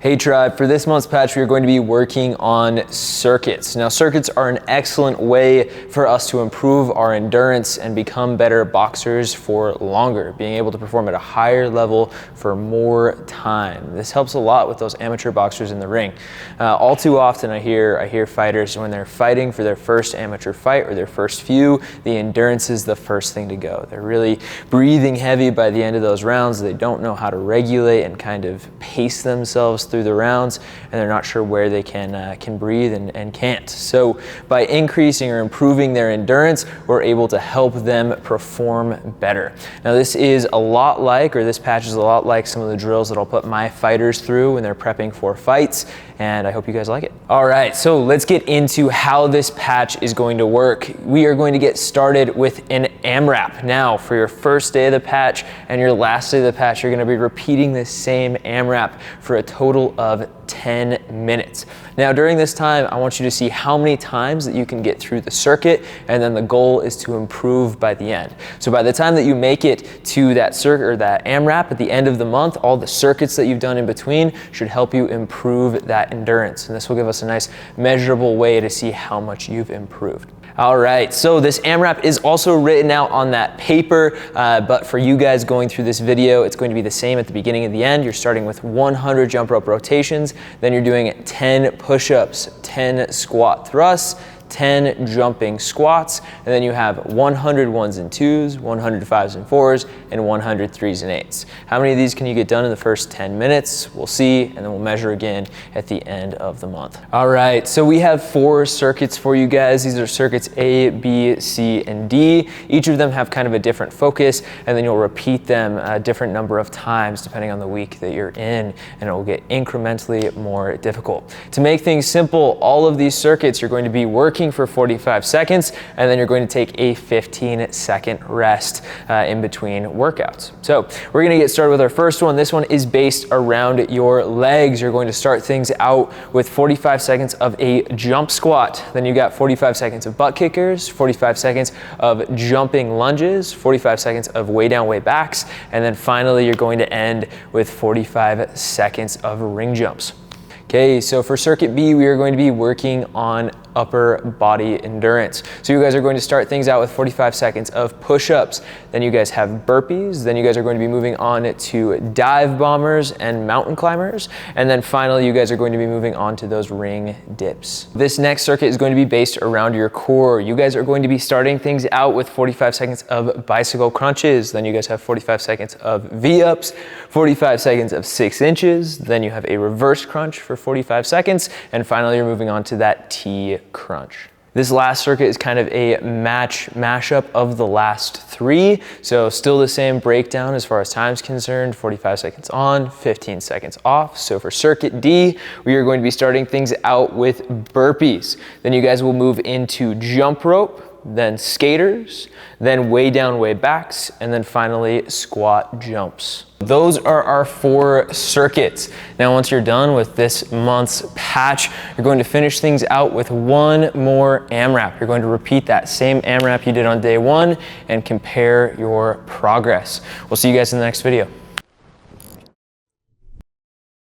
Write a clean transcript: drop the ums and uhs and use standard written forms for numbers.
Hey Tribe, for this month's patch, we are going to be working on circuits. Now, circuits are an excellent way for us to improve our endurance and become better boxers for longer, being able to perform at a higher level for more time. This helps a lot with those amateur boxers in the ring. All too often I hear fighters, when they're fighting for their first amateur fight or their first few, the endurance is the first thing to go. They're really breathing heavy by the end of those rounds. They don't know how to regulate and kind of pace themselves through the rounds, and they're not sure where they can breathe and can't. So by increasing or improving their endurance, we're able to help them perform better. Now this is a lot like, or this patch is a lot like some of the drills that I'll put my fighters through when they're prepping for fights, and I hope you guys like it. All right, so let's get into how this patch is going to work. We are going to get started with an AMRAP. Now, for your first day of the patch and your last day of the patch, you're gonna be repeating this same AMRAP for a total of 10 minutes. Now, during this time, I want you to see how many times that you can get through the circuit, and then the goal is to improve by the end. So by the time that you make it to that circuit or that AMRAP at the end of the month, all the circuits that you've done in between should help you improve that endurance. And this will give us a nice measurable way to see how much you've improved. All right, so this AMRAP is also written out on that paper, but for you guys going through this video, it's going to be the same at the beginning and the end. You're starting with 100 jump rope rotations, then you're doing 10 push-ups, 10 squat thrusts, 10 jumping squats, and then you have 100 ones and twos, 100 fives and fours, and 100 threes and eights. How many of these can you get done in the first 10 minutes? We'll see, and then we'll measure again at the end of the month. All right, so we have 4 circuits for you guys. These are circuits A, B, C, and D. Each of them have kind of a different focus, and then you'll repeat them a different number of times depending on the week that you're in, and it will get incrementally more difficult. To make things simple, all of these circuits you're going to be working for 45 seconds, and then you're going to take a 15-second rest in between workouts. So we're gonna get started with our first one. This one is based around your legs. You're going to start things out with 45 seconds of a jump squat. Then you got 45 seconds of butt kickers, 45 seconds of jumping lunges, 45 seconds of way down, way backs, and then finally you're going to end with 45 seconds of ring jumps. Okay, so for circuit B, we are going to be working on upper body endurance. So you guys are going to start things out with 45 seconds of push-ups. Then you guys have burpees. Then you guys are going to be moving on to dive bombers and mountain climbers. And then finally, you guys are going to be moving on to those ring dips. This next circuit is going to be based around your core. You guys are going to be starting things out with 45 seconds of bicycle crunches. Then you guys have 45 seconds of V-ups, 45 seconds of 6 inches. Then you have a reverse crunch for 45 seconds. And finally, you're moving on to that T crunch. This last circuit is kind of a mashup of the last 3. So still the same breakdown as far as time's concerned, 45 seconds on, 15 seconds off. So for circuit D, we are going to be starting things out with burpees. Then you guys will move into jump rope, then skaters, then way down, way backs, and then finally squat jumps. Those are our 4 circuits. Now, once you're done with this month's patch, you're going to finish things out with one more AMRAP. You're going to repeat that same AMRAP you did on day 1 and compare your progress. We'll see you guys in the next video.